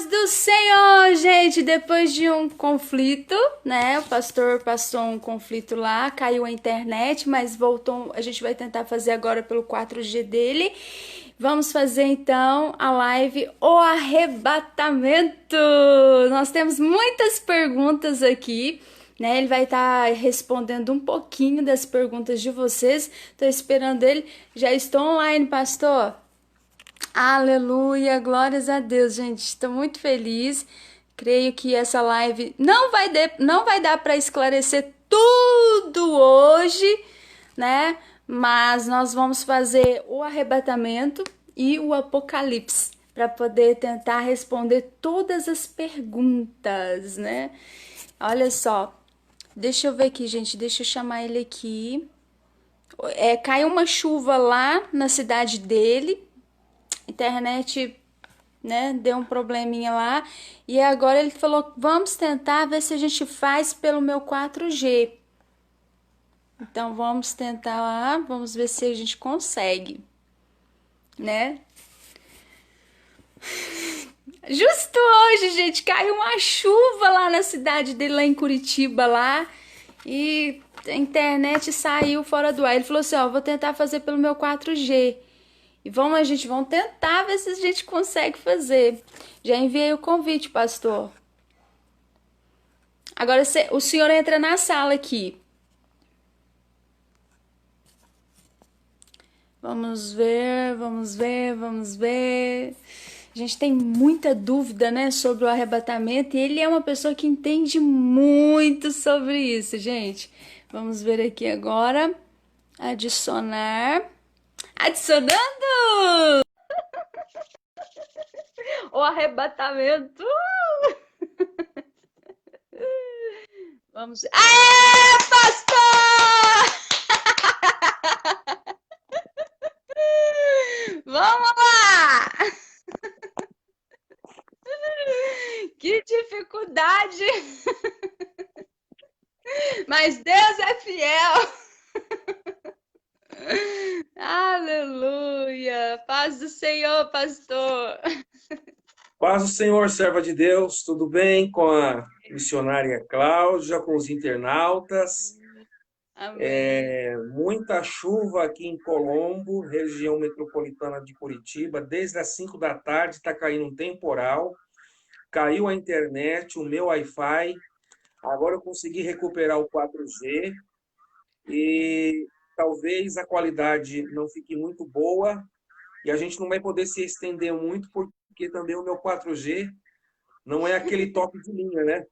do Senhor, gente, depois de um conflito, né? O pastor passou um conflito lá, caiu a internet, mas voltou. A gente vai tentar fazer agora pelo 4G dele. Vamos fazer então a live O Arrebatamento. Nós temos muitas perguntas aqui, né? Ele vai estar respondendo um pouquinho das perguntas de vocês. Tô esperando ele. Já estou online, pastor. Aleluia, glórias a Deus, gente. Estou muito feliz. Creio que essa live não vai dar para esclarecer tudo hoje, né? Mas nós vamos fazer o arrebatamento e o apocalipse para poder tentar responder todas as perguntas, né? Olha só. Deixa eu ver aqui, gente. Deixa eu chamar ele aqui. Caiu uma chuva lá na cidade dele. Internet, né, deu um probleminha lá. E agora ele falou: vamos tentar ver se a gente faz pelo meu 4G. Então vamos tentar lá, vamos ver se a gente consegue, né? Justo hoje, gente, caiu uma chuva lá na cidade dele, lá em Curitiba, lá. E a internet saiu fora do ar. Ele falou assim: ó, vou tentar fazer pelo meu 4G. E a gente vamos tentar ver se a gente consegue fazer. Já enviei o convite, pastor. Agora o senhor entra na sala aqui. Vamos ver, vamos ver, vamos ver. A gente tem muita dúvida, né, sobre o arrebatamento e ele é uma pessoa que entende muito sobre isso, gente. Vamos ver aqui agora. Adicionar. Adicionando! O arrebatamento. Vamos. Aê, pastor! Vamos lá! Que dificuldade! Mas Deus é fiel! Aleluia! Paz do Senhor, pastor! Paz do Senhor, serva de Deus, tudo bem com a missionária Cláudia, com os internautas? Amém. Muita chuva aqui em Colombo, região metropolitana de Curitiba, desde as 5 da tarde está caindo um temporal, caiu a internet, o meu Wi-Fi, agora eu consegui recuperar o 4G e talvez a qualidade não fique muito boa e a gente não vai poder se estender muito porque também o meu 4G não é aquele top de linha, né?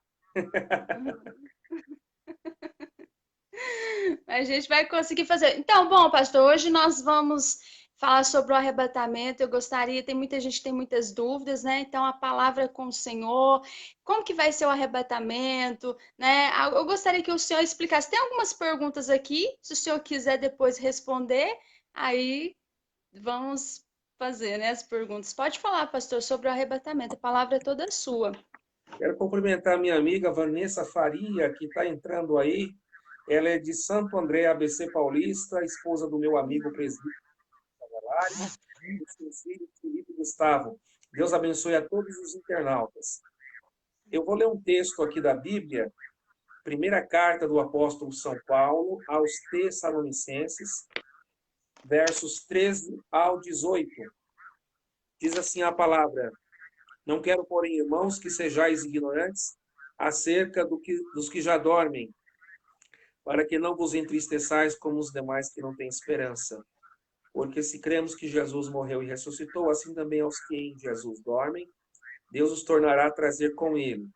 A gente vai conseguir fazer. Então, bom, pastor, hoje nós vamos falar sobre o arrebatamento. Eu gostaria, tem muita gente que tem muitas dúvidas, né? Então, a palavra é com o Senhor. Como que vai ser o arrebatamento, né? Eu gostaria que o senhor explicasse. Tem algumas perguntas aqui, se o senhor quiser depois responder, aí vamos fazer, né, as perguntas. Pode falar, pastor, sobre o arrebatamento. A palavra é toda sua. Quero cumprimentar minha amiga Vanessa Faria, que está entrando aí. Ela é de Santo André, ABC Paulista, esposa do meu amigo presbítero Valari, e do seu filho Felipe Gustavo. Deus abençoe a todos os internautas. Eu vou ler um texto aqui da Bíblia, primeira carta do apóstolo São Paulo aos Tessalonicenses, versos 13 ao 18. Diz assim a palavra: Não quero, porém, irmãos, que sejais ignorantes acerca dos que já dormem, para que não vos entristeçais como os demais que não têm esperança. Porque se cremos que Jesus morreu e ressuscitou, assim também aos que em Jesus dormem, Deus os tornará a trazer com ele.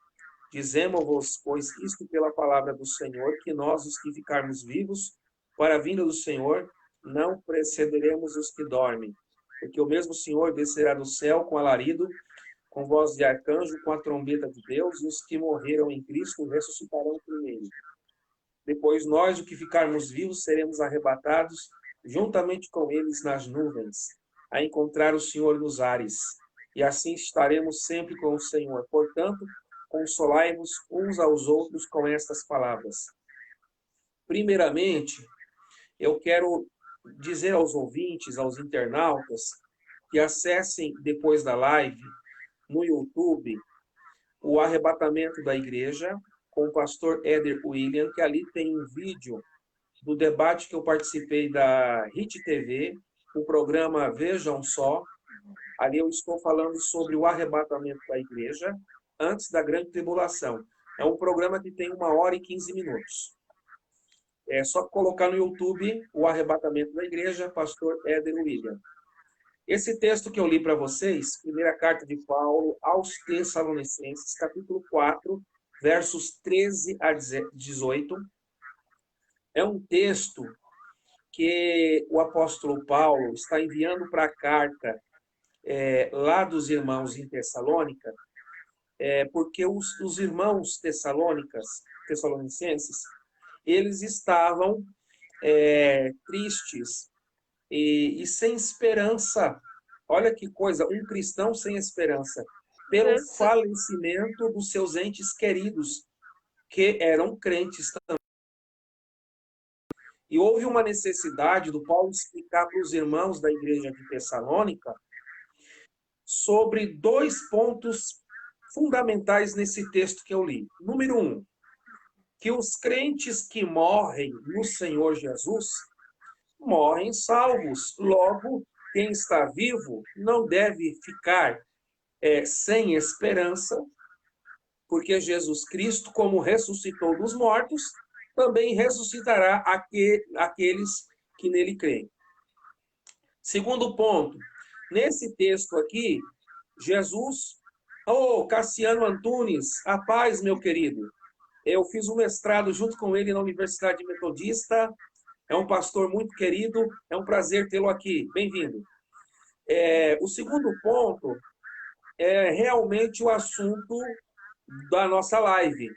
Dizemos-vos, pois, isto pela palavra do Senhor, que nós, os que ficarmos vivos, para a vinda do Senhor, não precederemos os que dormem. Porque o mesmo Senhor descerá do céu com alarido, com voz de arcanjo, com a trombeta de Deus, e os que morreram em Cristo ressuscitarão primeiro. Depois nós, o que ficarmos vivos, seremos arrebatados juntamente com eles nas nuvens, a encontrar o Senhor nos ares. E assim estaremos sempre com o Senhor. Portanto, consolai-vos uns aos outros com estas palavras. Primeiramente, eu quero dizer aos ouvintes, aos internautas, que acessem depois da live no YouTube o arrebatamento da igreja, com o pastor Éder William, que ali tem um vídeo do debate que eu participei da HIT TV, o programa Vejam Só. Ali eu estou falando sobre o arrebatamento da igreja antes da grande tribulação. É um programa que tem 1h15. É só colocar no YouTube o arrebatamento da igreja, pastor Éder William. Esse texto que eu li para vocês, primeira carta de Paulo aos Tessalonicenses, capítulo 4, versos 13 a 18, é um texto que o apóstolo Paulo está enviando para a carta lá dos irmãos em Tessalônica, porque os irmãos tessalonicenses, eles estavam tristes e sem esperança. Olha que coisa, um cristão sem esperança, pelo falecimento dos seus entes queridos, que eram crentes também. E houve uma necessidade do Paulo explicar para os irmãos da igreja de Tessalônica sobre 2 pontos fundamentais nesse texto que eu li. Número 1, que os crentes que morrem no Senhor Jesus morrem salvos. Logo, quem está vivo não deve ficar sem esperança, porque Jesus Cristo, como ressuscitou dos mortos, também ressuscitará aqueles que nele creem. Segundo ponto, nesse texto aqui, Jesus... Cassiano Antunes, a paz, meu querido. Eu fiz um mestrado junto com ele na Universidade Metodista. É um pastor muito querido. É um prazer tê-lo aqui. Bem-vindo. O segundo ponto é realmente o assunto da nossa live,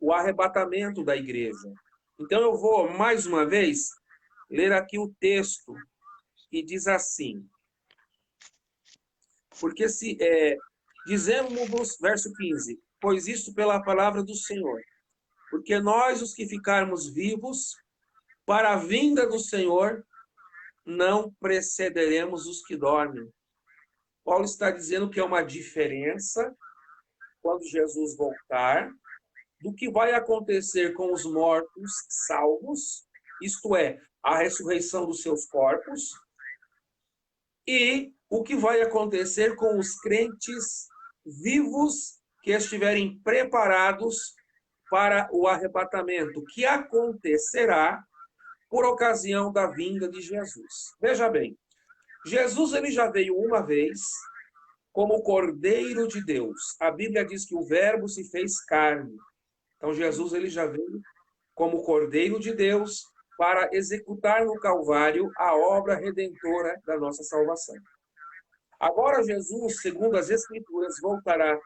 o arrebatamento da igreja. Então, eu vou, mais uma vez, ler aqui o texto que diz assim. Porque se... dizemos-vos, verso 15, pois isto pela palavra do Senhor, porque nós, os que ficarmos vivos, para a vinda do Senhor, não precederemos os que dormem. Paulo está dizendo que é uma diferença, quando Jesus voltar, do que vai acontecer com os mortos salvos, isto é, a ressurreição dos seus corpos, e o que vai acontecer com os crentes vivos que estiverem preparados para o arrebatamento, que acontecerá por ocasião da vinda de Jesus. Veja bem, Jesus ele já veio uma vez como Cordeiro de Deus. A Bíblia diz que o Verbo se fez carne. Então Jesus ele já veio como Cordeiro de Deus para executar no Calvário a obra redentora da nossa salvação. Agora Jesus, segundo as Escrituras, voltará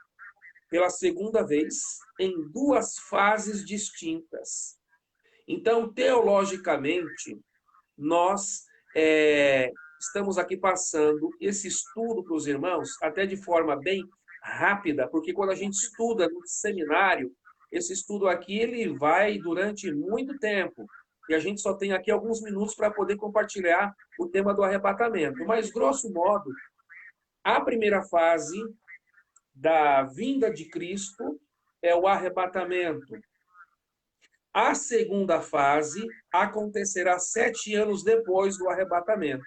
pela segunda vez em 2 fases distintas. Então, teologicamente, nós estamos aqui passando esse estudo para os irmãos, até de forma bem rápida, porque quando a gente estuda no seminário, esse estudo aqui ele vai durante muito tempo. E a gente só tem aqui alguns minutos para poder compartilhar o tema do arrebatamento. Mas, grosso modo, a primeira fase da vinda de Cristo é o arrebatamento. A segunda fase acontecerá 7 anos depois do arrebatamento.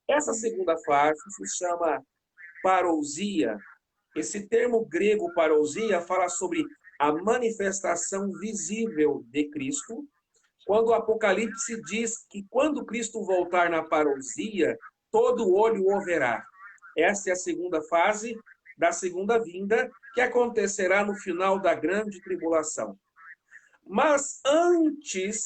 Essa segunda fase se chama parousia. Esse termo grego parousia fala sobre a manifestação visível de Cristo, quando o Apocalipse diz que quando Cristo voltar na parousia, todo olho o verá. Essa é a segunda fase da segunda vinda, que acontecerá no final da grande tribulação. Mas antes,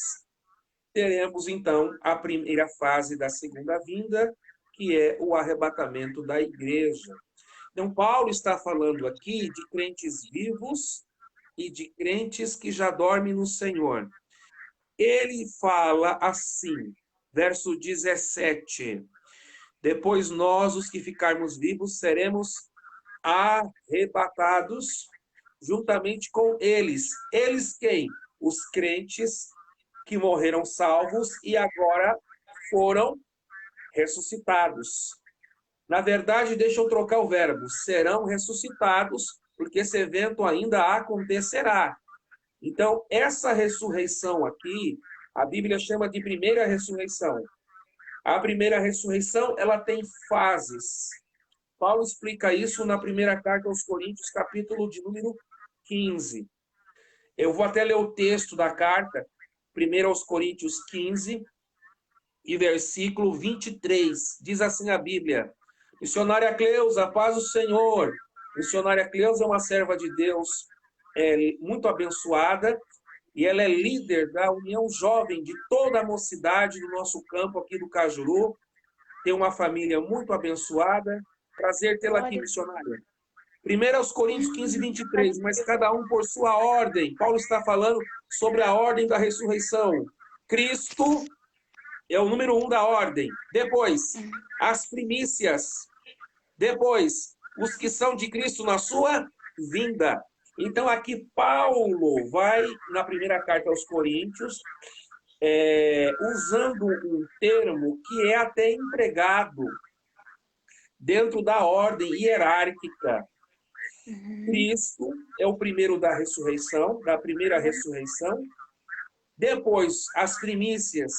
teremos então a primeira fase da segunda vinda, que é o arrebatamento da igreja. Então, Paulo está falando aqui de crentes vivos e de crentes que já dormem no Senhor. Ele fala assim, verso 17: depois nós, os que ficarmos vivos, seremos arrebatados juntamente com eles. Eles quem? Os crentes que morreram salvos e agora foram ressuscitados. Na verdade, deixa eu trocar o verbo. Serão ressuscitados porque esse evento ainda acontecerá. Então, essa ressurreição aqui, a Bíblia chama de primeira ressurreição. A primeira ressurreição, ela tem fases. Paulo explica isso na primeira carta aos Coríntios, capítulo de número 15. Eu vou até ler o texto da carta, 1 aos Coríntios 15, e versículo 23. Diz assim a Bíblia: Missionária Cleusa, paz do Senhor. Missionária Cleusa é uma serva de Deus, muito abençoada, e ela é líder da União Jovem de toda a mocidade do nosso campo aqui do Cajuru. Tem uma família muito abençoada. Prazer tê-la aqui, missionária. 1 aos Coríntios 15, 23. Mas cada um por sua ordem. Paulo está falando sobre a ordem da ressurreição. Cristo é o número 1 da ordem. Depois, as primícias. Depois, os que são de Cristo na sua vinda. Então, aqui Paulo vai, na primeira carta aos Coríntios, usando um termo que é até empregado dentro da ordem hierárquica. Cristo é o primeiro da ressurreição, da primeira ressurreição. Depois, as primícias.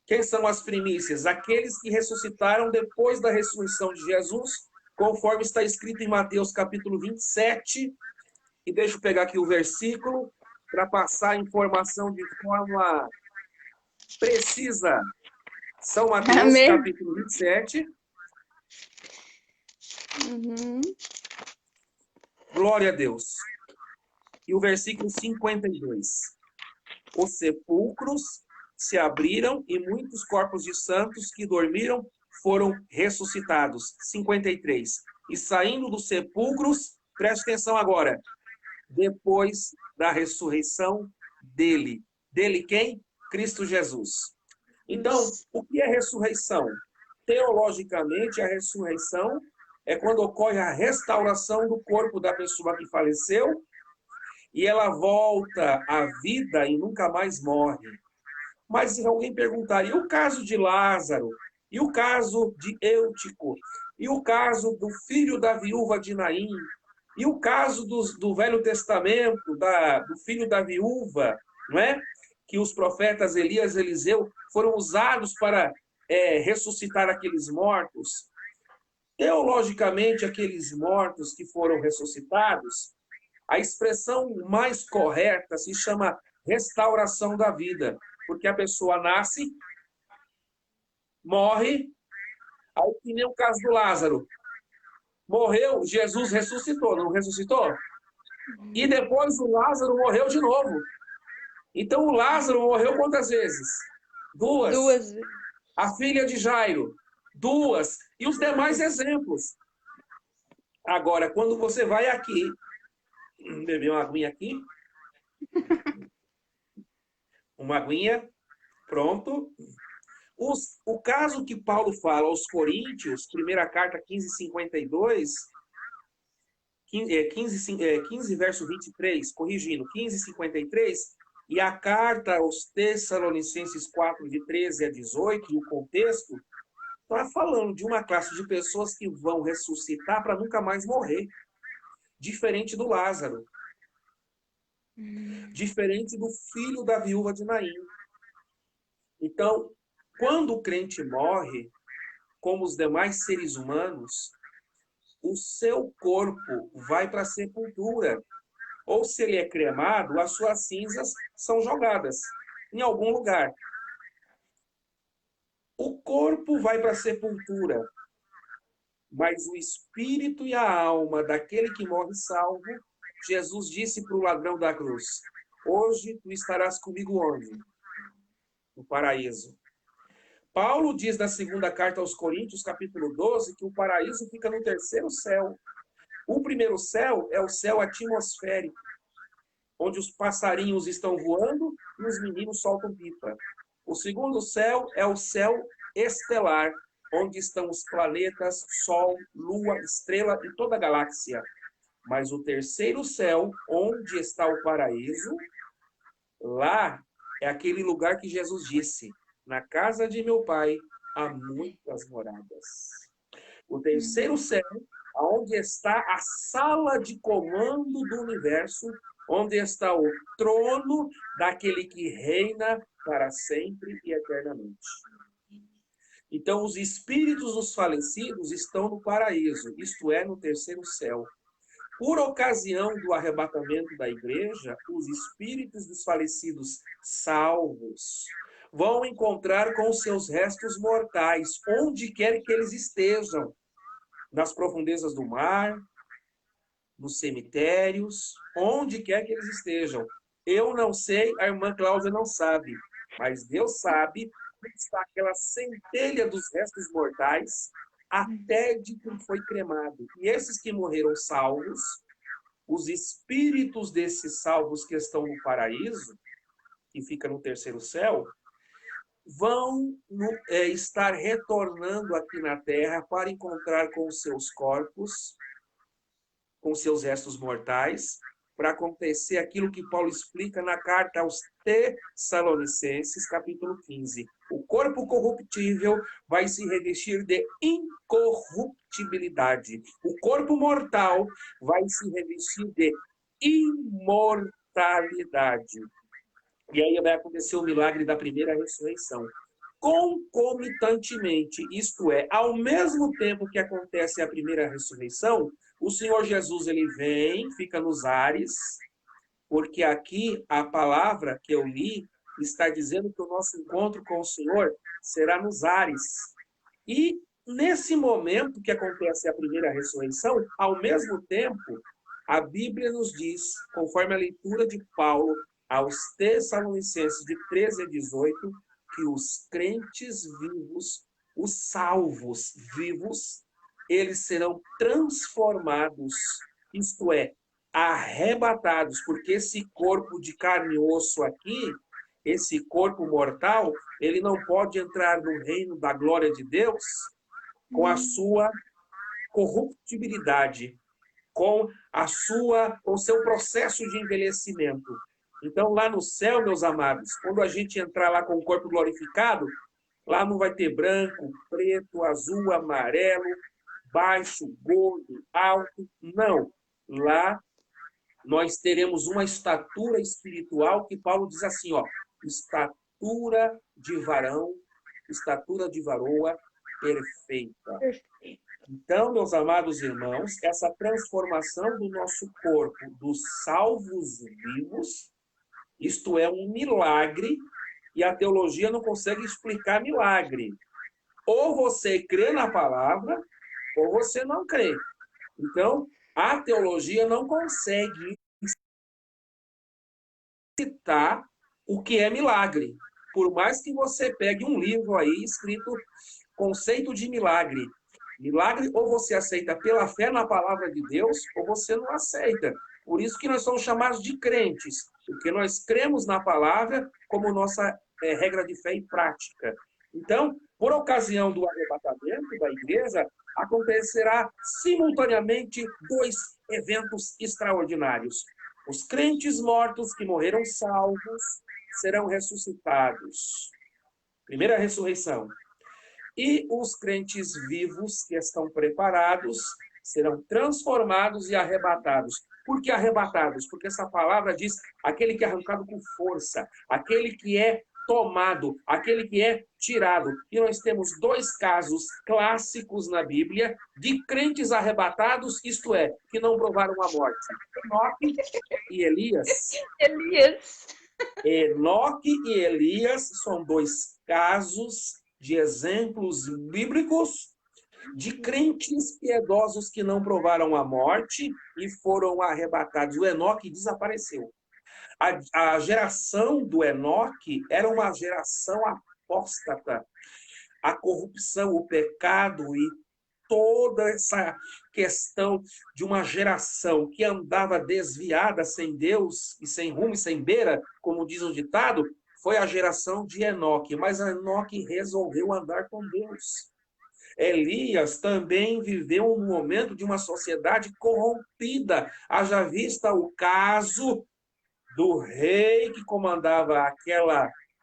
Quem são as primícias? Aqueles que ressuscitaram depois da ressurreição de Jesus, conforme está escrito em Mateus capítulo 27. E deixa eu pegar aqui o versículo para passar a informação de forma precisa. São Mateus, Amém. capítulo 27. Glória a Deus. E o versículo 52. Os sepulcros se abriram e muitos corpos de santos que dormiram foram ressuscitados. 53. E saindo dos sepulcros, preste atenção agora, depois da ressurreição dele. Dele quem? Cristo Jesus. Então, o que é ressurreição? Teologicamente, a ressurreição é quando ocorre a restauração do corpo da pessoa que faleceu e ela volta à vida e nunca mais morre. Mas se alguém perguntar, e o caso de Lázaro? E o caso de Eutico? E o caso do filho da viúva de Naim? E o caso do Velho Testamento, do filho da viúva, não é? Que os profetas Elias e Eliseu foram usados para ressuscitar aqueles mortos. Teologicamente, aqueles mortos que foram ressuscitados, a expressão mais correta se chama restauração da vida, porque a pessoa nasce, morre, aí que nem o caso do Lázaro. Morreu, Jesus ressuscitou, não ressuscitou? E depois o Lázaro morreu de novo. Então o Lázaro morreu quantas vezes? Duas. A filha de Jairo, 2. E os demais exemplos. Agora, quando você vai aqui, beber uma aguinha aqui. Uma aguinha, pronto. O caso que Paulo fala aos Coríntios, primeira carta 15:52, 15 verso 23, corrigindo, 15:53, e a carta aos Tessalonicenses 4, de 13 a 18, e o contexto, está falando de uma classe de pessoas que vão ressuscitar para nunca mais morrer. Diferente do Lázaro. Diferente do filho da viúva de Naim. Então, quando o crente morre, como os demais seres humanos, o seu corpo vai para a sepultura. Ou se ele é cremado, as suas cinzas são jogadas em algum lugar. O corpo vai para a sepultura, mas o espírito e a alma daquele que morre salvo, Jesus disse para o ladrão da cruz: hoje tu estarás comigo onde? No paraíso. Paulo diz na segunda carta aos Coríntios, capítulo 12, que o paraíso fica no terceiro céu. O primeiro céu é o céu atmosférico, onde os passarinhos estão voando e os meninos soltam pipa. O segundo céu é o céu estelar, onde estão os planetas, Sol, Lua, estrela e toda a galáxia. Mas o terceiro céu, onde está o paraíso, lá é aquele lugar que Jesus disse: na casa de meu pai há muitas moradas. O terceiro céu onde está a sala de comando do universo, onde está o trono daquele que reina para sempre e eternamente. Então, os espíritos dos falecidos estão no paraíso, isto é, no terceiro céu. Por ocasião do arrebatamento da igreja, os espíritos dos falecidos salvos vão encontrar com seus restos mortais, onde quer que eles estejam, nas profundezas do mar, nos cemitérios, onde quer que eles estejam. Eu não sei, a irmã Cláudia não sabe, mas Deus sabe onde está aquela centelha dos restos mortais até de quem foi cremado. E esses que morreram salvos, os espíritos desses salvos que estão no paraíso, que fica no terceiro céu, vão estar retornando aqui na Terra para encontrar com os seus corpos, com seus restos mortais, para acontecer aquilo que Paulo explica na carta aos Tessalonicenses, capítulo 15. O corpo corruptível vai se revestir de incorruptibilidade. O corpo mortal vai se revestir de imortalidade. E aí vai acontecer o milagre da primeira ressurreição. Concomitantemente, isto é, ao mesmo tempo que acontece a primeira ressurreição, o Senhor Jesus, ele vem, fica nos ares, porque aqui a palavra que eu li está dizendo que o nosso encontro com o Senhor será nos ares. E nesse momento que acontece a primeira ressurreição, ao mesmo tempo, a Bíblia nos diz, conforme a leitura de Paulo aos Tessalonicenses de 13 a 18, que os crentes vivos, os salvos vivos, eles serão transformados, isto é, arrebatados, porque esse corpo de carne e osso aqui, esse corpo mortal, ele não pode entrar no reino da glória de Deus com a sua corruptibilidade, com o seu processo de envelhecimento. Então, lá no céu, meus amados, quando a gente entrar lá com o corpo glorificado, lá não vai ter branco, preto, azul, amarelo, baixo, gordo, alto, não. Lá nós teremos uma estatura espiritual que Paulo diz assim, ó, estatura de varão, estatura de varoa perfeita. Então, meus amados irmãos, essa transformação do nosso corpo dos salvos vivos, isto é um milagre, e a teologia não consegue explicar milagre. Ou você crê na palavra, ou você não crê. Então, a teologia não consegue citar o que é milagre. Por mais que você pegue um livro aí escrito Conceito de Milagre. Milagre ou você aceita pela fé na palavra de Deus, ou você não aceita. Por isso que nós somos chamados de crentes, porque nós cremos na palavra como nossa regra de fé e prática. Então, por ocasião do arrebatamento da igreja, acontecerá simultaneamente dois eventos extraordinários. Os crentes mortos que morreram salvos serão ressuscitados. Primeira ressurreição. E os crentes vivos que estão preparados serão transformados e arrebatados. Por que arrebatados? Porque essa palavra diz aquele que é arrancado com força, aquele que é tomado, aquele que é tirado. E nós temos dois casos clássicos na Bíblia de crentes arrebatados, isto é, que não provaram a morte. Enoque e Elias. Enoque e Elias são dois casos de exemplos bíblicos de crentes piedosos que não provaram a morte e foram arrebatados. O Enoque desapareceu. A geração do Enoque era uma geração apóstata. A corrupção, o pecado e toda essa questão de uma geração que andava desviada, sem Deus, e sem rumo e sem beira, como diz o ditado, foi a geração de Enoque. Mas Enoque resolveu andar com Deus. Elias também viveu um momento de uma sociedade corrompida. Haja vista o caso do rei que comandava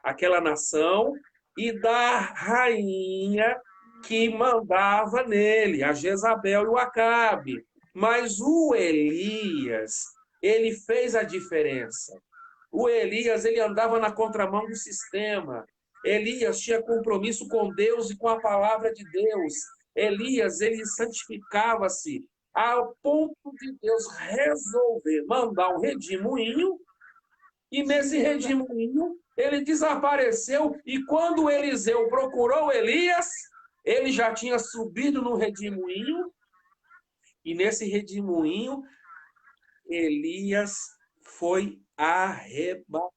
aquela nação e da rainha que mandava nele, a Jezabel e o Acabe. Mas o Elias, ele fez a diferença. O Elias, ele andava na contramão do sistema. Elias tinha compromisso com Deus e com a palavra de Deus. Elias, ele santificava-se ao ponto de Deus resolver mandar um redemoinho, e nesse redemoinho ele desapareceu, e quando Eliseu procurou Elias, ele já tinha subido no redemoinho, e nesse redemoinho Elias foi arrebatado.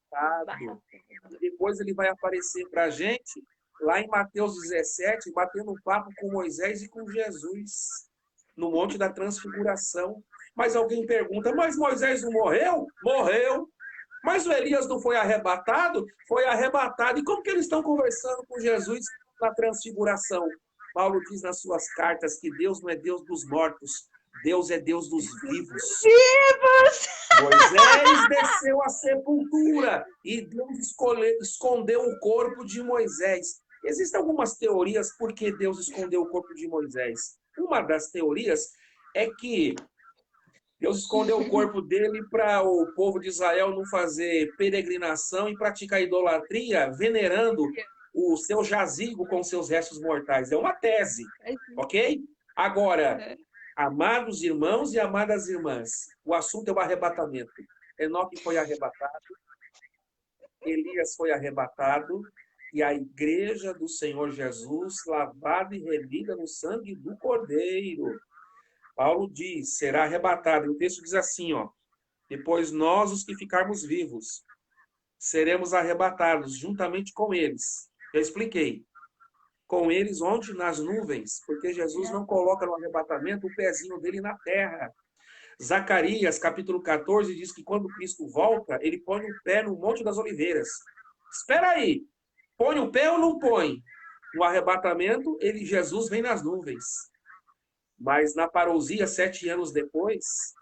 Depois ele vai aparecer para a gente lá em Mateus 17, batendo um papo com Moisés e com Jesus, no Monte da Transfiguração. Mas alguém pergunta, mas Moisés não morreu? Morreu. Mas o Elias não foi arrebatado? Foi arrebatado. E como que eles estão conversando com Jesus na Transfiguração? Paulo diz nas suas cartas que Deus não é Deus dos mortos, Deus é Deus dos vivos. Vivos! Moisés desceu à sepultura e Deus escondeu o corpo de Moisés. Existem algumas teorias por que Deus escondeu o corpo de Moisés. Uma das teorias é que Deus escondeu o corpo dele para o povo de Israel não fazer peregrinação e praticar idolatria, venerando o seu jazigo com seus restos mortais. É uma tese, ok? Agora, amados irmãos e amadas irmãs, o assunto é o arrebatamento. Enoque foi arrebatado, Elias foi arrebatado, e a igreja do Senhor Jesus, lavada e remida no sangue do Cordeiro. Paulo diz, será arrebatado. E o texto diz assim, ó, depois nós, os que ficarmos vivos, seremos arrebatados juntamente com eles. Já expliquei. Com eles onde? Nas nuvens, porque Jesus não coloca no arrebatamento o pezinho dele na terra. Zacarias, capítulo 14, diz que quando Cristo volta, ele põe o pé no Monte das Oliveiras. Espera aí, põe o pé ou não põe? No arrebatamento, Jesus vem nas nuvens. Mas na parousia, 7 anos depois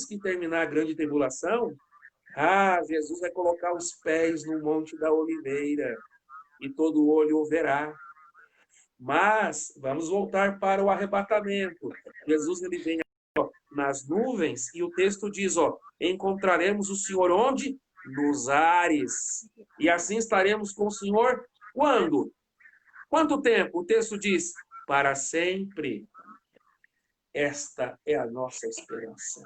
que terminar a grande tribulação, Jesus vai colocar os pés no Monte da Oliveira e todo olho o verá. Mas vamos voltar para o arrebatamento. Jesus ele vem nas nuvens e o texto diz, ó, encontraremos o Senhor onde? Nos ares. E assim estaremos com o Senhor quando? Quanto tempo? O texto diz, para sempre. Esta é a nossa esperança.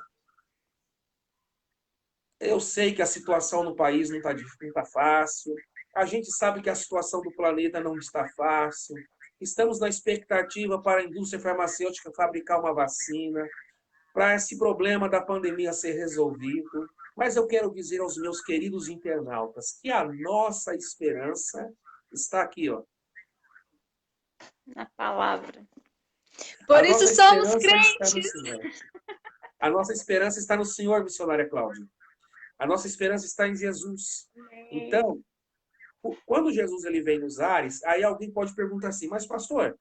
Eu sei que a situação no país não está fácil. A gente sabe que a situação do planeta não está fácil. Estamos na expectativa para a indústria farmacêutica fabricar uma vacina, para esse problema da pandemia ser resolvido. Mas eu quero dizer aos meus queridos internautas que a nossa esperança está aqui, ó. Na palavra. Por isso somos crentes. A nossa esperança está no Senhor, missionária Cláudia. A nossa esperança está em Jesus. Então, quando Jesus ele vem nos ares, aí alguém pode perguntar assim, mas pastor,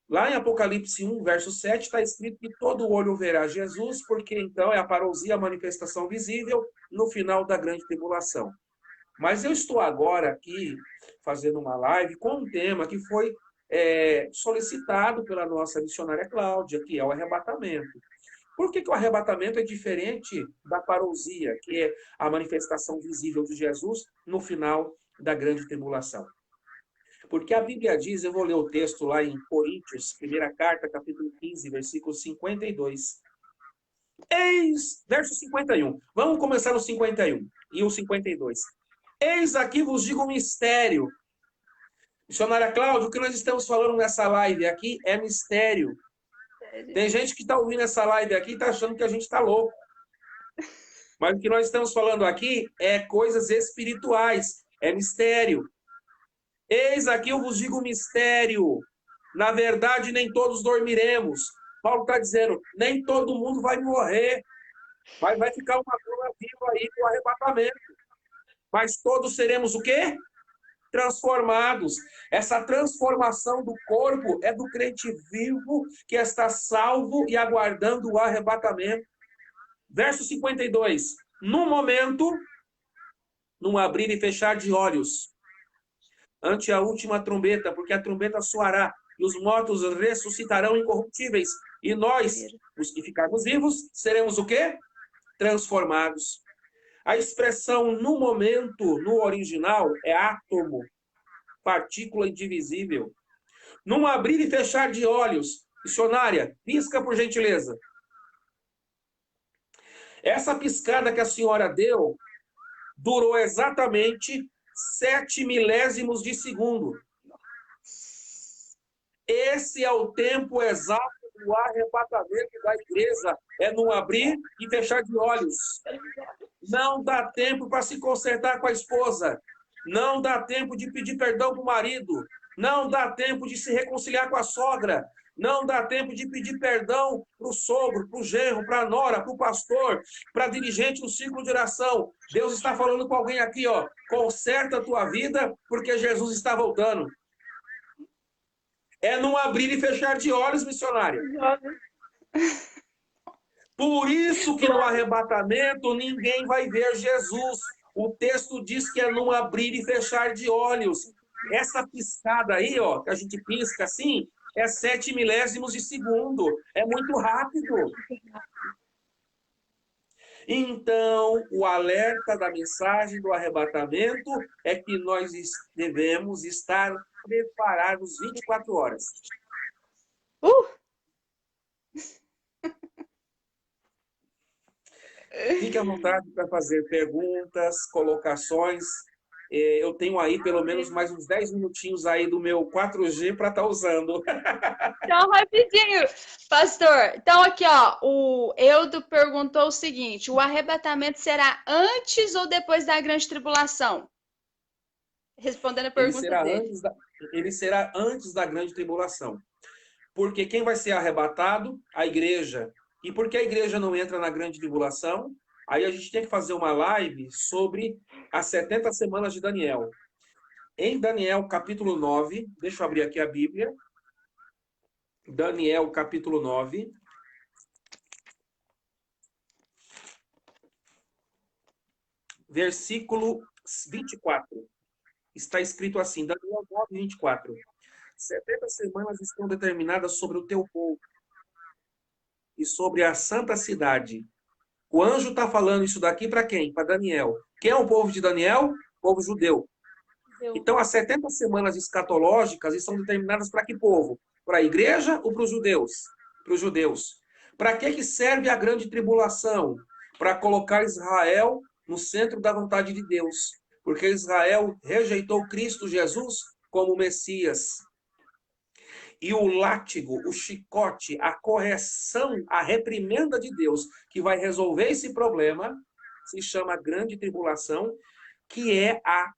lá em Apocalipse 1, verso 7, está escrito que todo olho verá Jesus, porque então é a parousia, a manifestação visível no final da grande tribulação. Mas eu estou agora aqui fazendo uma live com um tema que foi solicitado pela nossa missionária Cláudia, que é o arrebatamento. Por que o arrebatamento é diferente da parousia, que é a manifestação visível de Jesus no final da grande tribulação? Porque a Bíblia diz, eu vou ler o texto lá em Coríntios, primeira carta, capítulo 15, versículo 52. Verso 51. Vamos começar no 51 e o 52. Eis aqui vos digo um mistério. Missionária Cláudia, o que nós estamos falando nessa live aqui é mistério. Tem gente que está ouvindo essa live aqui e está achando que a gente está louco. Mas o que nós estamos falando aqui é coisas espirituais, é mistério. Eis aqui eu vos digo um mistério. Na verdade, nem todos dormiremos. Paulo está dizendo, nem todo mundo vai morrer. Mas vai ficar uma turma viva aí no arrebatamento. Mas todos seremos o quê? Transformados. Essa transformação do corpo é do crente vivo que está salvo e aguardando o arrebatamento. Verso 52. No momento, num abrir e fechar de olhos, ante a última trombeta, porque a trombeta soará e os mortos ressuscitarão incorruptíveis, e nós, os que ficarmos vivos, seremos o quê? Transformados. A expressão no momento, no original, é átomo, partícula indivisível. Num abrir e fechar de olhos. Missionária, pisca por gentileza. Essa piscada que a senhora deu durou exatamente 7 milésimos de segundo. Esse é o tempo exato do arrebatamento da igreja. É num abrir e fechar de olhos. Não dá tempo para se consertar com a esposa. Não dá tempo de pedir perdão para o marido. Não dá tempo de se reconciliar com a sogra. Não dá tempo de pedir perdão para o sogro, para o genro, para a nora, para o pastor, para dirigente do círculo de oração. Deus está falando com alguém aqui, ó. Conserta a tua vida, porque Jesus está voltando. É num abrir e fechar de olhos, missionária. Por isso que no arrebatamento ninguém vai ver Jesus. O texto diz que é num abrir e fechar de olhos. Essa piscada aí, ó, que a gente pisca assim, é 7 milésimos de segundo. É muito rápido. Então, o alerta da mensagem do arrebatamento é que nós devemos estar preparados 24 horas. Fique à vontade para fazer perguntas, colocações. Eu tenho aí pelo menos mais uns 10 minutinhos aí do meu 4G para estar usando. Então, rapidinho, pastor. Então, aqui, ó, o Eudo perguntou o seguinte: o arrebatamento será antes ou depois da grande tribulação? Respondendo a pergunta dele. Ele será antes da grande tribulação. Porque quem vai ser arrebatado? A igreja. E por que a igreja não entra na grande tribulação? Aí a gente tem que fazer uma live sobre as 70 semanas de Daniel. Em Daniel, capítulo 9, deixa eu abrir aqui a Bíblia. Daniel, capítulo 9. Versículo 24. Está escrito assim, Daniel 9, 24. 70 semanas estão determinadas sobre o teu povo e sobre a santa cidade. O anjo está falando isso daqui para quem? Para Daniel. Quem é o povo de Daniel? O povo judeu. Então, as 70 semanas escatológicas estão determinadas para que povo? Para a igreja ou para os judeus? Para os judeus. Para que serve a grande tribulação? Para colocar Israel no centro da vontade de Deus. Porque Israel rejeitou Cristo Jesus como Messias. E o látigo, o chicote, a correção, a reprimenda de Deus que vai resolver esse problema se chama grande tribulação, que é a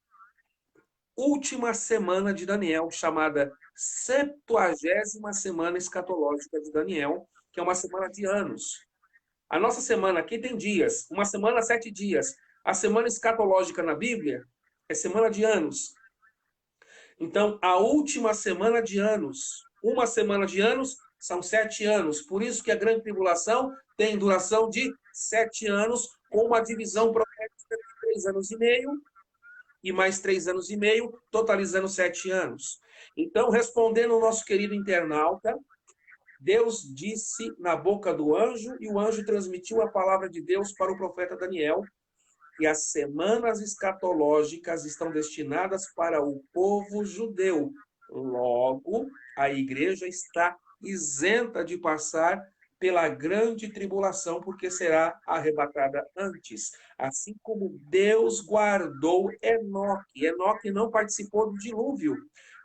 última semana de Daniel, chamada 70ª semana escatológica de Daniel, que é uma semana de anos. A nossa semana aqui tem dias, uma semana, 7 dias. A semana escatológica na Bíblia é semana de anos. Então, a última semana de anos, uma semana de anos são 7 anos. Por isso que a grande tribulação tem duração de 7 anos, com uma divisão profética de 3 anos e meio, e mais 3 anos e meio, totalizando 7 anos. Então, respondendo ao nosso querido internauta, Deus disse na boca do anjo, e o anjo transmitiu a palavra de Deus para o profeta Daniel, que as semanas escatológicas estão destinadas para o povo judeu. Logo, a igreja está isenta de passar pela grande tribulação, porque será arrebatada antes. Assim como Deus guardou Enoque. Enoque não participou do dilúvio.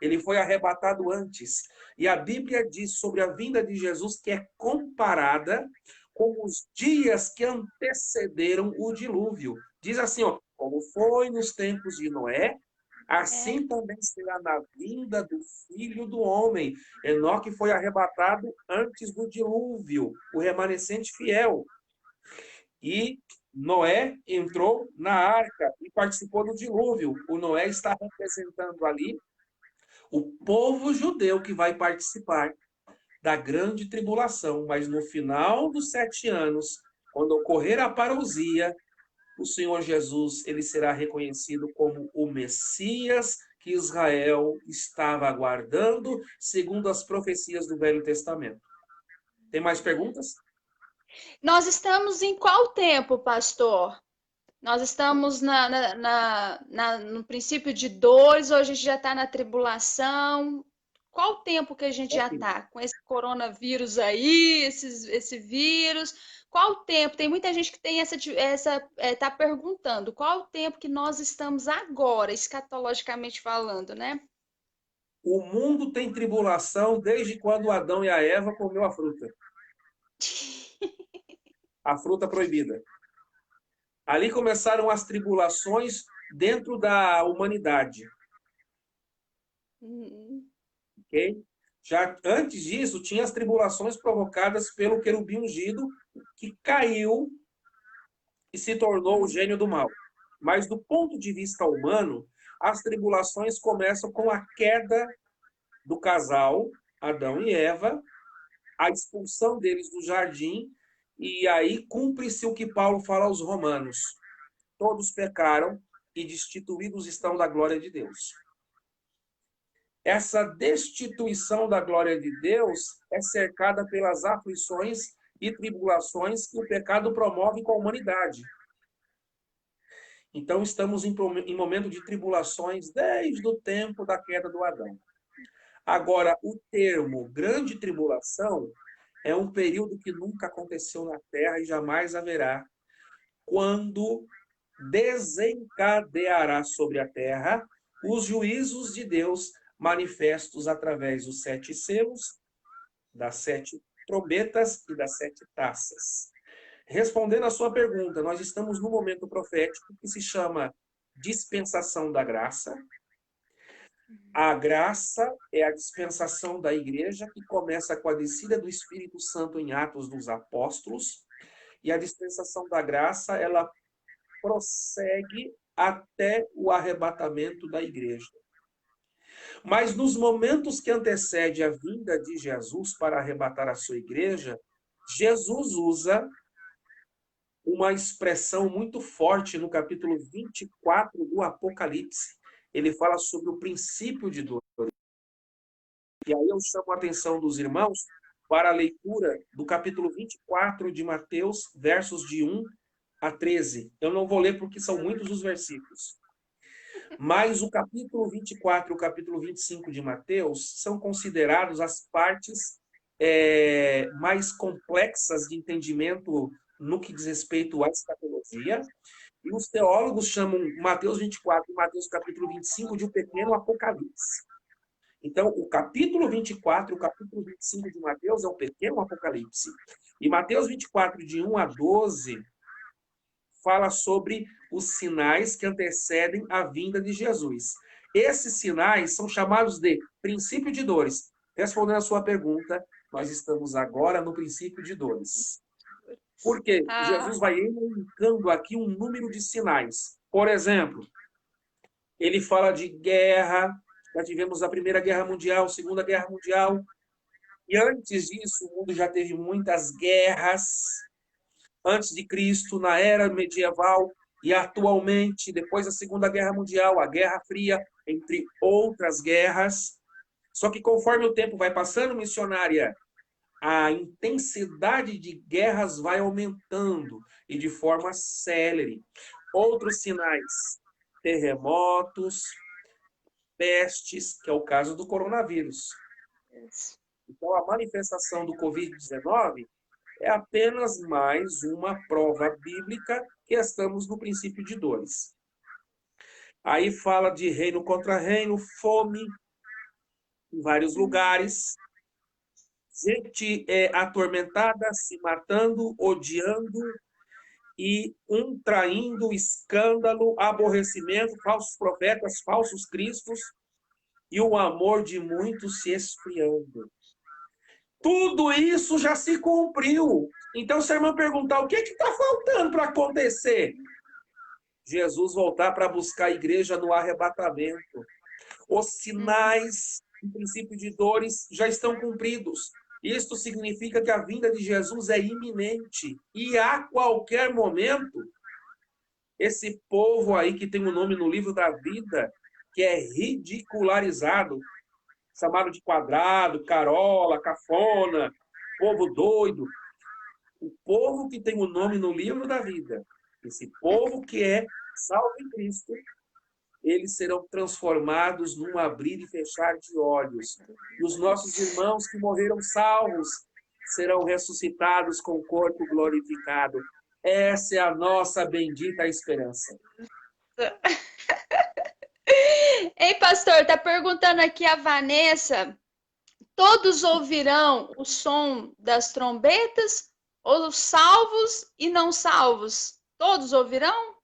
Ele foi arrebatado antes. E a Bíblia diz sobre a vinda de Jesus que é comparada com os dias que antecederam o dilúvio. Diz assim, ó, como foi nos tempos de Noé, assim também será na vinda do Filho do Homem. Enoque foi arrebatado antes do dilúvio, o remanescente fiel. E Noé entrou na arca e participou do dilúvio. O Noé está representando ali o povo judeu que vai participar da grande tribulação. Mas no final dos 7 anos, quando ocorrer a parousia, o Senhor Jesus ele será reconhecido como o Messias que Israel estava aguardando, segundo as profecias do Velho Testamento. Tem mais perguntas? Nós estamos em qual tempo, pastor? Nós estamos no princípio de dores, ou a gente já está na tribulação? Qual tempo que a gente já Ok. está com esse coronavírus aí, esse vírus? Qual tempo? Tem muita gente que tem tá perguntando qual o tempo que nós estamos agora, escatologicamente falando, né? O mundo tem tribulação desde quando Adão e a Eva comeu a fruta proibida. Ali começaram as tribulações dentro da humanidade, Hum, ok? Já antes disso, tinha as tribulações provocadas pelo querubim ungido, que caiu e se tornou o gênio do mal. Mas do ponto de vista humano, as tribulações começam com a queda do casal, Adão e Eva, a expulsão deles do jardim, e aí cumpre-se o que Paulo fala aos Romanos: todos pecaram e destituídos estão da glória de Deus. Essa destituição da glória de Deus é cercada pelas aflições e tribulações que o pecado promove com a humanidade. Então, estamos em momento de tribulações desde o tempo da queda do Adão. Agora, o termo grande tribulação é um período que nunca aconteceu na Terra e jamais haverá, quando desencadeará sobre a Terra os juízos de Deus manifestos através dos 7 selos, das 7 trombetas e das 7 taças. Respondendo à sua pergunta, nós estamos no momento profético que se chama dispensação da graça. A graça é a dispensação da igreja, que começa com a descida do Espírito Santo em Atos dos Apóstolos, e a dispensação da graça, ela prossegue até o arrebatamento da igreja. Mas nos momentos que antecede a vinda de Jesus para arrebatar a sua igreja, Jesus usa uma expressão muito forte no capítulo 24 do Apocalipse. Ele fala sobre o princípio de dor. E aí eu chamo a atenção dos irmãos para a leitura do capítulo 24 de Mateus, versos de 1 a 13. Eu não vou ler porque são muitos os versículos. Mas o capítulo 24 e o capítulo 25 de Mateus são considerados as partes mais complexas de entendimento no que diz respeito à escatologia. E os teólogos chamam Mateus 24 e Mateus capítulo 25 de um pequeno apocalipse. Então, o capítulo 24 e o capítulo 25 de Mateus é um pequeno apocalipse. E Mateus 24, de 1 a 12, fala sobre os sinais que antecedem a vinda de Jesus. Esses sinais são chamados de princípio de dores. Respondendo a sua pergunta, nós estamos agora no princípio de dores. Por quê? Jesus vai elencando aqui um número de sinais. Por exemplo, ele fala de guerra. Já tivemos a Primeira Guerra Mundial, a Segunda Guerra Mundial. E antes disso, o mundo já teve muitas guerras. Antes de Cristo, na era medieval, e atualmente, depois da Segunda Guerra Mundial, a Guerra Fria, entre outras guerras. Só que conforme o tempo vai passando, missionária, a intensidade de guerras vai aumentando e de forma célere. Outros sinais: terremotos, pestes, que é o caso do coronavírus. Então, a manifestação do Covid-19 é apenas mais uma prova bíblica que estamos no princípio de dores. Aí fala de reino contra reino, fome em vários lugares, gente atormentada, se matando, odiando, e um traindo, escândalo, aborrecimento, falsos profetas, falsos cristos, e o amor de muitos se esfriando. Tudo isso já se cumpriu. Então, se a irmã perguntar o que está faltando para acontecer, Jesus voltar para buscar a igreja no arrebatamento. Os sinais, em princípio de dores, já estão cumpridos. Isto significa que a vinda de Jesus é iminente. E a qualquer momento, esse povo aí que tem o nome no livro da vida, que é ridicularizado, chamado de quadrado, carola, cafona, povo doido. O povo que tem o nome no livro da vida, esse povo que é salvo em Cristo, eles serão transformados num abrir e fechar de olhos. E os nossos irmãos que morreram salvos serão ressuscitados com o corpo glorificado. Essa é a nossa bendita esperança. Ei, pastor, tá perguntando aqui a Vanessa, todos ouvirão o som das trombetas, ou salvos e não salvos? Todos ouvirão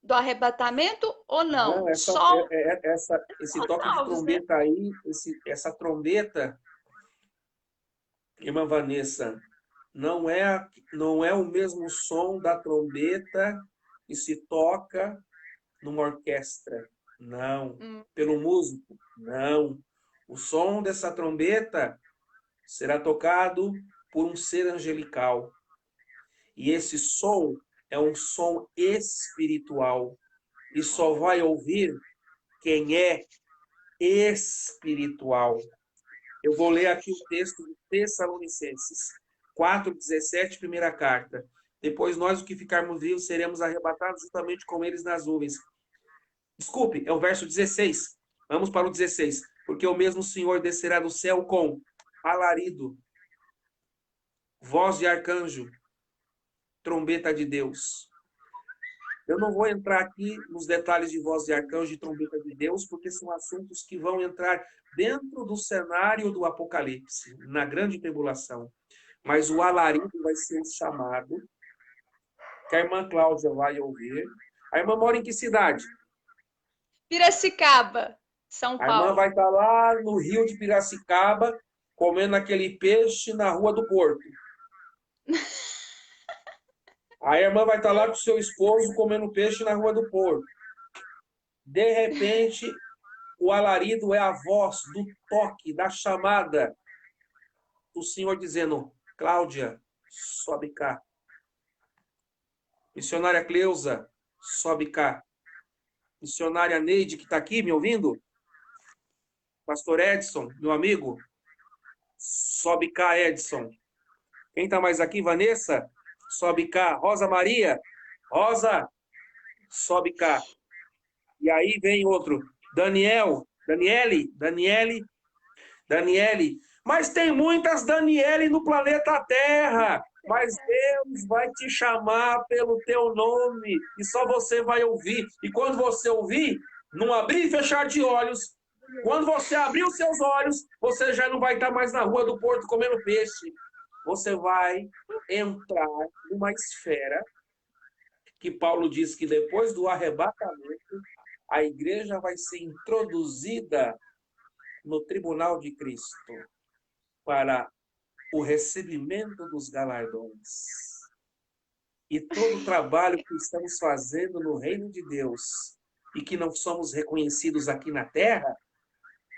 do arrebatamento ou não? Não, Só esse os toque de salvos, né? trombeta aí, essa trombeta, irmã Vanessa, não é o mesmo som da trombeta que se toca numa orquestra. Não. Pelo músico. Não. O som dessa trombeta será tocado por um ser angelical. E esse som é um som espiritual. E só vai ouvir quem é espiritual. Eu vou ler aqui o texto de Tessalonicenses 4:17, primeira carta. Depois nós, os que ficarmos vivos, seremos arrebatados juntamente com eles nas nuvens. Desculpe, é o verso 16. Vamos para o 16. Porque o mesmo Senhor descerá do céu com alarido, voz de arcanjo, trombeta de Deus. Eu não vou entrar aqui nos detalhes de voz de arcanjo e trombeta de Deus, porque são assuntos que vão entrar dentro do cenário do Apocalipse, na grande tribulação. Mas o alarido vai ser o chamado, que a irmã Cláudia vai ouvir. A irmã mora em que cidade? Piracicaba, São A irmã Paulo. vai estar lá no rio de Piracicaba, comendo aquele peixe na Rua do Porto. A irmã vai estar lá com o seu esposo comendo peixe na Rua do Porto. De repente, o alarido é a voz do toque, da chamada do Senhor dizendo: Cláudia, sobe cá. Missionária Cleusa, sobe cá. Missionária Neide, que está aqui me ouvindo? Pastor Edson, meu amigo, sobe cá, Edson. Quem está mais aqui? Vanessa, sobe cá. Rosa Maria, Rosa, sobe cá. E aí vem outro. Daniele. Mas tem muitas Daniele no planeta Terra. Mas Deus vai te chamar pelo teu nome. E só você vai ouvir. E quando você ouvir, não abrir e fechar de olhos. Quando você abrir os seus olhos, você já não vai estar mais na Rua do Porto comendo peixe. Você vai entrar numa esfera que Paulo diz que depois do arrebatamento, a igreja vai ser introduzida no tribunal de Cristo para o recebimento dos galardões. E todo o trabalho que estamos fazendo no reino de Deus e que não somos reconhecidos aqui na terra,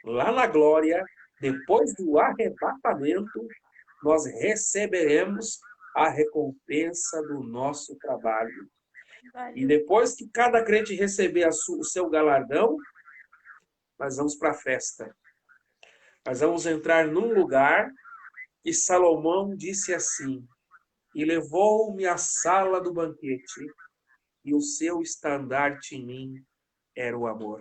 lá na glória, depois do arrebatamento, nós receberemos a recompensa do nosso trabalho. E depois que cada crente receber o seu galardão, nós vamos para a festa. Nós vamos entrar num lugar que Salomão disse assim: e levou-me à sala do banquete, e o seu estandarte em mim era o amor.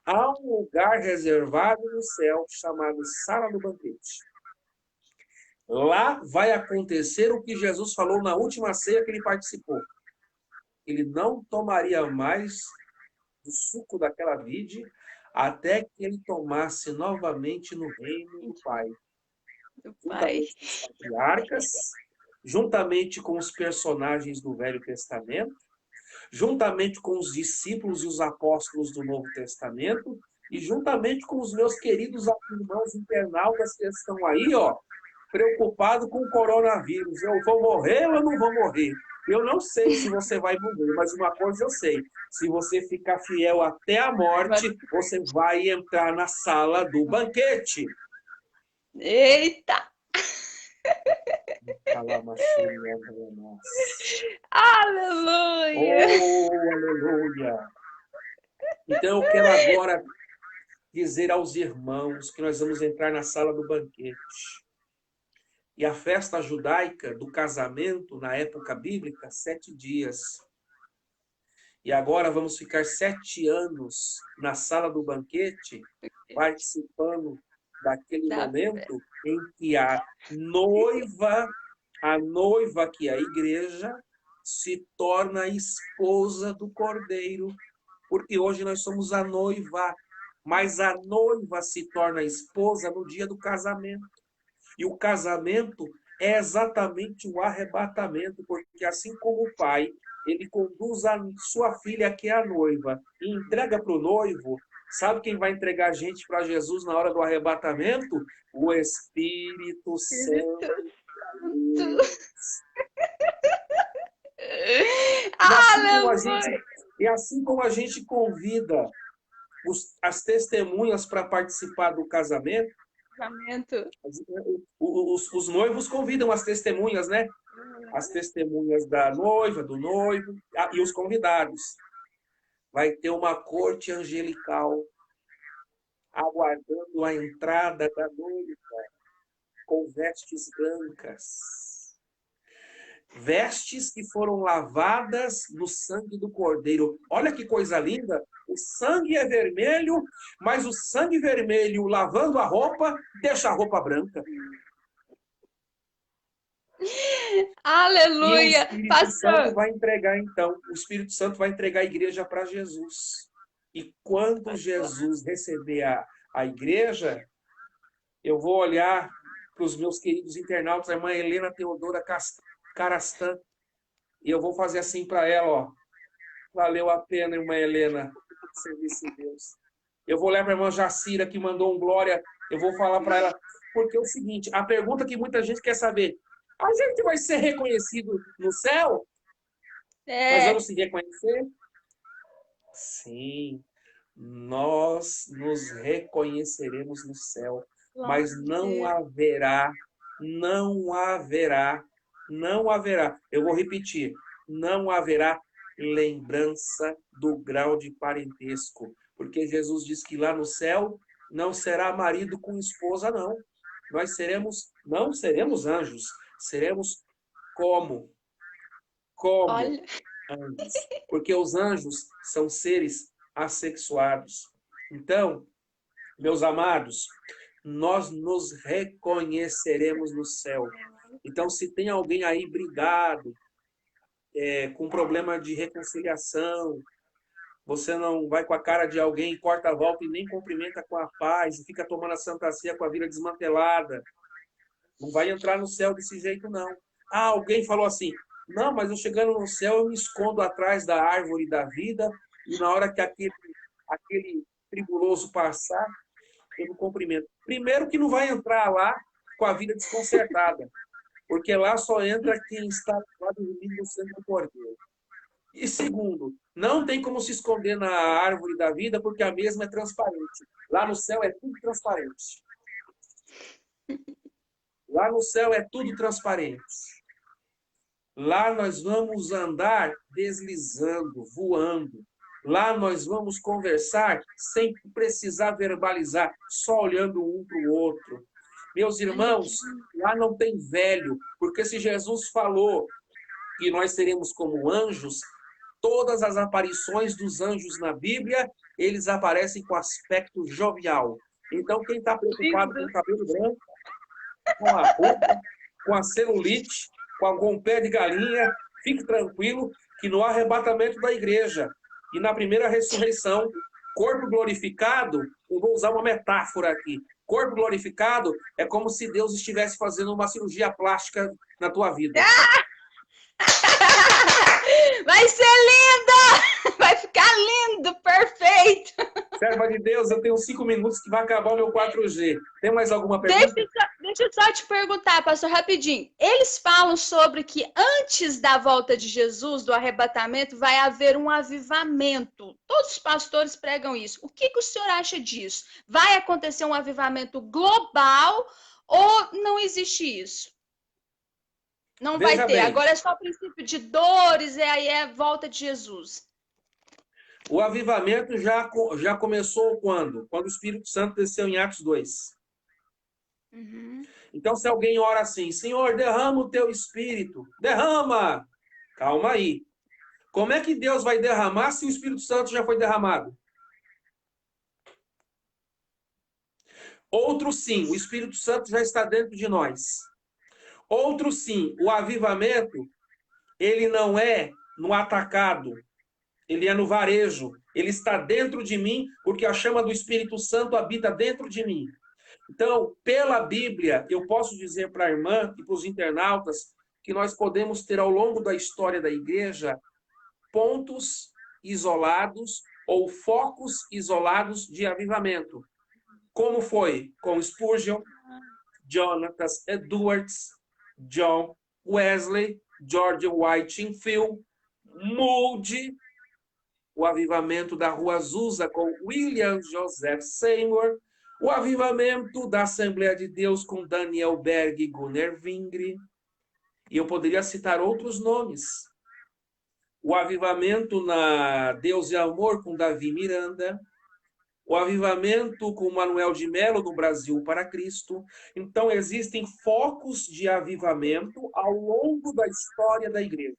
Há um lugar reservado no céu chamado sala do banquete. Lá vai acontecer o que Jesus falou na última ceia que ele participou. Ele não tomaria mais do suco daquela vide até que ele tomasse novamente no reino do Pai. Juntamente com os patriarcas, juntamente com os personagens do Velho Testamento, juntamente com os discípulos e os apóstolos do Novo Testamento, e juntamente com os meus queridos irmãos internautas que estão aí, preocupados com o coronavírus. Eu vou morrer ou não vou morrer? Eu não sei se você vai morrer, mas uma coisa eu sei: se você ficar fiel até a morte, você vai entrar na sala do banquete. Eita! Aleluia! Oh, aleluia! Então eu quero agora dizer aos irmãos que nós vamos entrar na sala do banquete. E a festa judaica do casamento, na época bíblica, 7 dias. E agora vamos ficar 7 anos na sala do banquete, participando daquele Da fé. momento em que a noiva que é a igreja, se torna a esposa do Cordeiro, porque hoje nós somos a noiva, mas a noiva se torna a esposa no dia do casamento. E o casamento é exatamente o arrebatamento, porque assim como o pai, ele conduz a sua filha, que é a noiva, e entrega para o noivo. Sabe quem vai entregar a gente para Jesus na hora do arrebatamento? O Espírito Espírito Santo. Santo. E assim como a gente, Aleluia. e assim como a gente convida as testemunhas para participar do casamento, Casamento. os noivos convidam as testemunhas, né? As testemunhas da noiva, do noivo e os convidados. Vai ter uma corte angelical aguardando a entrada da noiva com vestes brancas. Vestes que foram lavadas no sangue do Cordeiro. Olha que coisa linda! O sangue é vermelho, mas o sangue vermelho lavando a roupa deixa a roupa branca. E o Aleluia. Espírito Santo Pastor. vai entregar, então, o Espírito Santo vai entregar a igreja para Jesus. E quando Pastor. Jesus receber a igreja, eu vou olhar para os meus queridos internautas, a irmã Helena Teodora Carastan, e eu vou fazer assim para ela, ó. Valeu a pena, irmã Helena, serviço de Deus. Eu vou olhar para a irmã Jacira, que mandou um glória, eu vou falar para ela, porque é o seguinte, a pergunta que muita gente quer saber, a gente vai ser reconhecido no céu? Nós vamos É. se reconhecer? Sim, nós nos reconheceremos no céu, mas Glória a não Deus. haverá, não haverá, não haverá. Eu vou repetir, não haverá lembrança do grau de parentesco, porque Jesus diz que lá no céu não será marido com esposa, não. Nós seremos, não seremos anjos, seremos como? Como Olha. anjos, porque os anjos são seres assexuados. Então, meus amados, nós nos reconheceremos no céu. Então, se tem alguém aí brigado, com problema de reconciliação, você não vai com a cara de alguém, corta a volta e nem cumprimenta com a paz, e fica tomando a Santa Ceia com a vida desmantelada, não vai entrar no céu desse jeito, não. Ah, alguém falou assim, não, mas eu chegando no céu, eu me escondo atrás da árvore da vida, e na hora que aquele tribuloso passar, eu não cumprimento. Primeiro que não vai entrar lá com a vida desconcertada, porque lá só entra quem está lá dormindo no sangue do Cordeiro. E segundo, não tem como se esconder na árvore da vida, porque a mesma é transparente. Lá no céu é tudo transparente. Lá no céu é tudo transparente. Lá nós vamos andar deslizando, voando. Lá nós vamos conversar sem precisar verbalizar, só olhando um para o outro. Meus Olha irmãos, que lá não tem velho, porque se Jesus falou que nós seremos como anjos, todas as aparições dos anjos na Bíblia, eles aparecem com aspecto jovial. Então, quem está preocupado com lindo. o cabelo branco, com a roupa, com a celulite, com o pé de galinha, fique tranquilo que no arrebatamento da igreja e na primeira ressurreição, corpo glorificado, eu vou usar uma metáfora aqui, corpo glorificado é como se Deus estivesse fazendo uma cirurgia plástica na tua vida. Vai ser linda! Vai ficar lindo, perfeito! Serva de Deus, eu tenho 5 minutos que vai acabar o meu 4G. Tem mais alguma pergunta? Deixa eu só te perguntar, pastor, rapidinho. Eles falam sobre que antes da volta de Jesus, do arrebatamento, vai haver um avivamento. Todos os pastores pregam isso. O que o senhor acha disso? Vai acontecer um avivamento global ou não existe isso? Não vai Veja ter. bem, Agora é só o princípio de dores, e aí é a volta de Jesus. O avivamento já começou quando? Quando o Espírito Santo desceu em Atos 2. Uhum. Então, se alguém ora assim, Senhor, derrama o teu Espírito, derrama! Calma aí. Como é que Deus vai derramar se o Espírito Santo já foi derramado? Outro sim, o Espírito Santo já está dentro de nós. Outro sim, o avivamento, ele não é no atacado, ele é no varejo. Ele está dentro de mim, porque a chama do Espírito Santo habita dentro de mim. Então, pela Bíblia, eu posso dizer para a irmã e para os internautas que nós podemos ter ao longo da história da igreja pontos isolados ou focos isolados de avivamento. Como foi com Spurgeon, Jonathan Edwards, John Wesley, George Whitefield, Moody, o avivamento da Rua Azusa com William Joseph Seymour, o avivamento da Assembleia de Deus com Daniel Berg e Gunnar Vingre, e eu poderia citar outros nomes. O avivamento na Deus e Amor com Davi Miranda, o avivamento com Manuel de Melo no Brasil para Cristo. Então, existem focos de avivamento ao longo da história da igreja.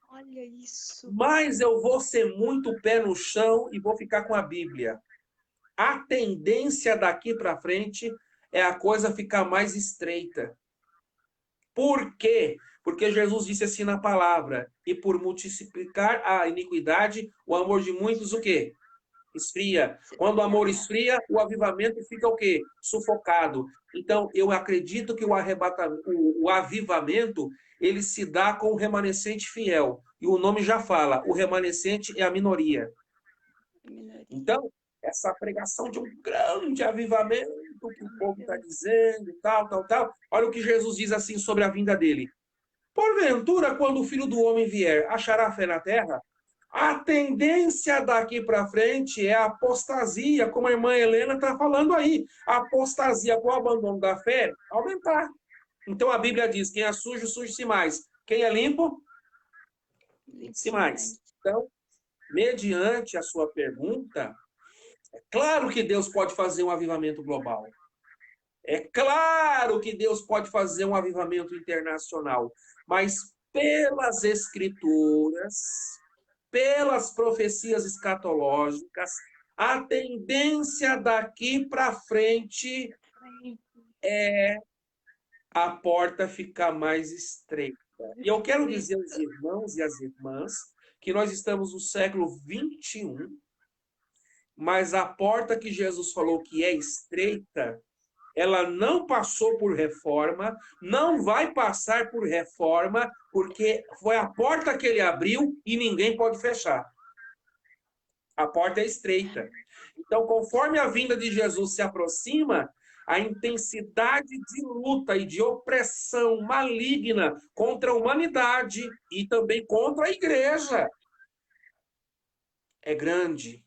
Olha isso. Mas eu vou ser muito pé no chão e vou ficar com a Bíblia. A tendência daqui para frente é a coisa ficar mais estreita. Por quê? Porque Jesus disse assim na palavra, e por multiplicar a iniquidade, o amor de muitos, o quê? Esfria. Quando o amor esfria, o avivamento fica o quê? Sufocado. Então, eu acredito que o avivamento, ele se dá com o remanescente fiel. E o nome já fala, o remanescente é a minoria. Então, essa pregação de um grande avivamento que o povo está dizendo, tal, tal, tal. Olha o que Jesus diz assim sobre a vinda dele. Porventura, quando o Filho do Homem vier, achará fé na terra? A tendência daqui para frente é a apostasia, como a irmã Helena está falando aí. A apostasia com o abandono da fé aumentar. Então a Bíblia diz: quem é sujo, suje-se mais. Quem é limpo, limpe-se mais. Então, mediante a sua pergunta, é claro que Deus pode fazer um avivamento global. É claro que Deus pode fazer um avivamento internacional. Mas pelas Escrituras, pelas profecias escatológicas, a tendência daqui para frente é a porta ficar mais estreita. E eu quero dizer aos irmãos e às irmãs que nós estamos no século 21, mas a porta que Jesus falou que é estreita, ela não passou por reforma, não vai passar por reforma, porque foi a porta que ele abriu e ninguém pode fechar. A porta é estreita. Então, conforme a vinda de Jesus se aproxima, a intensidade de luta e de opressão maligna contra a humanidade e também contra a igreja é grande.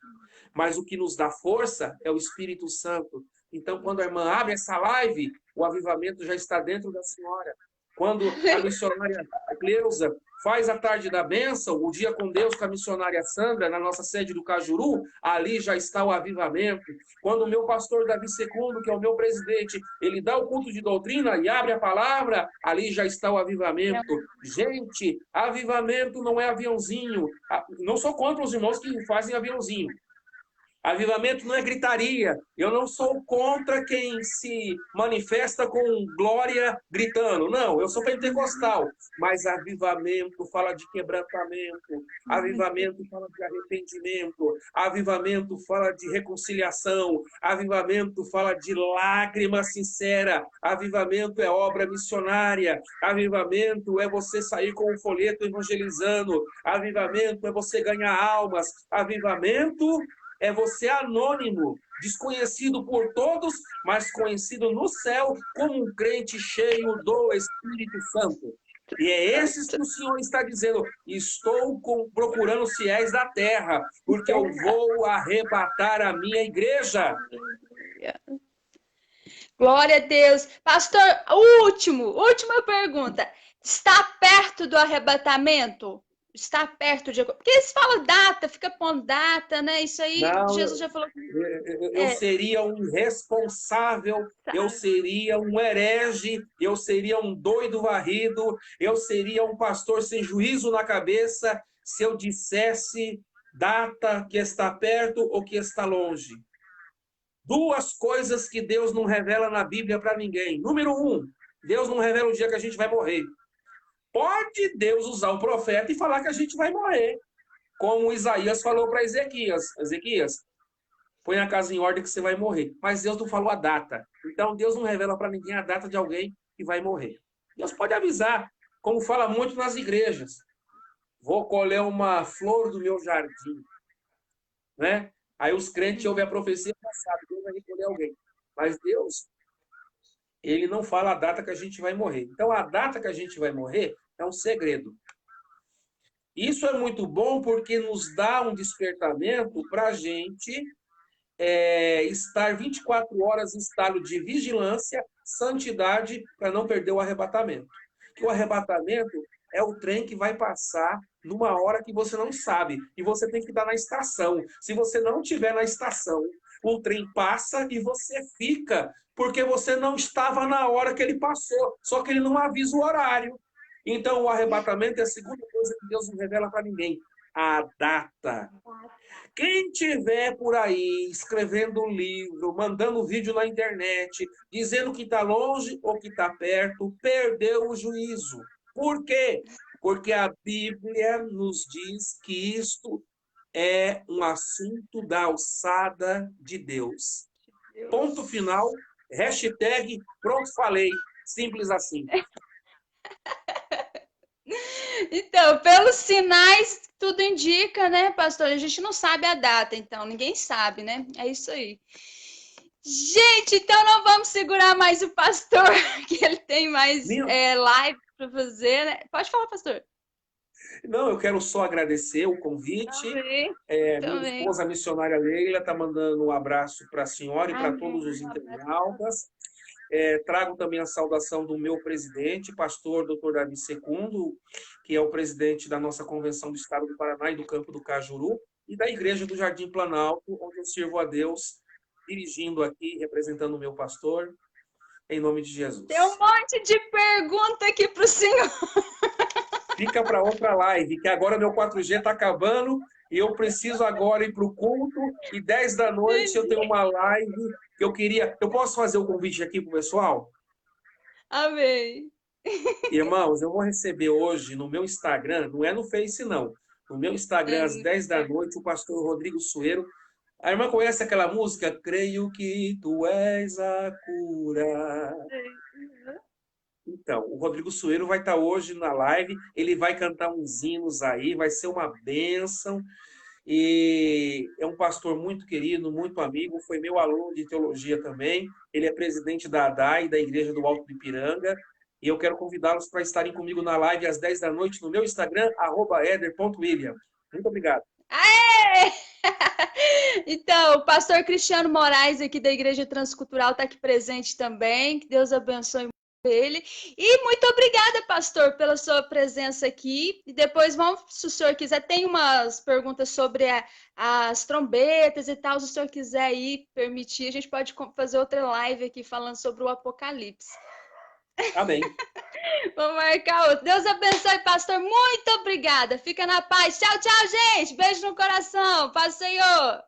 Mas o que nos dá força é o Espírito Santo. Então, quando a irmã abre essa live, o avivamento já está dentro da senhora. Quando a missionária Cleusa faz a tarde da bênção, o dia com Deus com a missionária Sandra, na nossa sede do Cajuru, ali já está o avivamento. Quando o meu pastor Davi Secundo, que é o meu presidente, ele dá o culto de doutrina e abre a palavra, ali já está o avivamento. Gente, avivamento não é aviãozinho. Não sou contra os irmãos que fazem aviãozinho. Avivamento não é gritaria. Eu não sou contra quem se manifesta com glória gritando. Não, eu sou pentecostal. Mas avivamento fala de quebrantamento. Avivamento fala de arrependimento. Avivamento fala de reconciliação. Avivamento fala de lágrima sincera. Avivamento é obra missionária. Avivamento é você sair com um folheto evangelizando. Avivamento é você ganhar almas. Avivamento é você anônimo, desconhecido por todos, mas conhecido no céu como um crente cheio do Espírito Santo. E é esses que o Senhor está dizendo: estou procurando os fiéis da terra, porque eu vou arrebatar a minha igreja. Glória a Deus. Pastor, última pergunta. Está perto do arrebatamento? Está perto de... Porque eles falam data, fica pondo data, né? Isso aí, Não, Jesus já falou que eu é, seria um irresponsável, eu sabe? seria um herege, eu seria um doido varrido, eu seria um pastor sem juízo na cabeça se eu dissesse data que está perto ou que está longe. Duas coisas que Deus não revela na Bíblia para ninguém. Número um, Deus não revela o dia que a gente vai morrer. Pode Deus usar o profeta e falar que a gente vai morrer, como Isaías falou para Ezequias. Ezequias, põe a casa em ordem que você vai morrer. Mas Deus não falou a data. Então Deus não revela para ninguém a data de alguém que vai morrer. Deus pode avisar, como fala muito nas igrejas. Vou colher uma flor do meu jardim, né? Aí os crentes ouvem a profecia passada, Deus vai recolher alguém. Mas Deus, ele não fala a data que a gente vai morrer. Então a data que a gente vai morrer é um segredo. Isso é muito bom porque nos dá um despertamento para a gente estar 24 horas em estado de vigilância, santidade, para não perder o arrebatamento. Que o arrebatamento é o trem que vai passar numa hora que você não sabe, e você tem que estar na estação. Se você não estiver na estação, o trem passa e você fica, porque você não estava na hora que ele passou, só que ele não avisa o horário. Então, o arrebatamento é a segunda coisa que Deus não revela para ninguém, a data. Quem tiver por aí escrevendo um livro, mandando vídeo na internet, dizendo que está longe ou que está perto, perdeu o juízo. Por quê? Porque a Bíblia nos diz que isto é um assunto da alçada de Deus. Ponto Deus. final, hashtag pronto falei. Simples assim. Então, pelos sinais, tudo indica, né, pastor? A gente não sabe a data, então, ninguém sabe, né? É isso aí. Gente, então não vamos segurar mais o pastor, que ele tem mais Minha, live para fazer, né? Pode falar, pastor. Não, eu quero só agradecer o convite. Amém. Minha Também. esposa, a missionária Leila, está mandando um abraço para a senhora e para Amém. todos os Um abraço. internautas. Trago também a saudação do meu presidente, pastor Dr. Davi Secundo, que é o presidente da nossa Convenção do Estado do Paraná e do Campo do Cajuru, e da Igreja do Jardim Planalto, onde eu sirvo a Deus, dirigindo aqui, representando o meu pastor, em nome de Tem um Jesus. monte de pergunta aqui para o senhor. Fica para outra live, que agora meu 4G está acabando e eu preciso agora ir para o culto. E 10 da noite eu tenho uma live que eu queria. Eu posso fazer o convite aqui para o pessoal? Amém. Irmãos, eu vou receber hoje no meu Instagram, não é no Face, não. No meu Instagram, às 10 da noite, o pastor Rodrigo Sueiro. A irmã conhece aquela música? Creio que tu és a cura. Então, o Rodrigo Sueiro vai estar hoje na live, ele vai cantar uns hinos aí, vai ser uma bênção. E é um pastor muito querido, muito amigo, foi meu aluno de teologia também. Ele é presidente da ADAI, da Igreja do Alto do Ipiranga. E eu quero convidá-los para estarem comigo na live às 10 da noite no meu Instagram, @eder.william. Muito obrigado. Aê! Então, o pastor Cristiano Moraes, aqui da Igreja Transcultural, está aqui presente também. Que Deus abençoe ele. E muito obrigada, pastor, pela sua presença aqui. E depois, vamos, se o senhor quiser, tem umas perguntas sobre as trombetas e tal. Se o senhor quiser aí permitir, a gente pode fazer outra live aqui falando sobre o Apocalipse. Amém. Vamos marcar outro. Deus abençoe, pastor. Muito obrigada. Fica na paz. Tchau, tchau, gente. Beijo no coração. Paz do Senhor.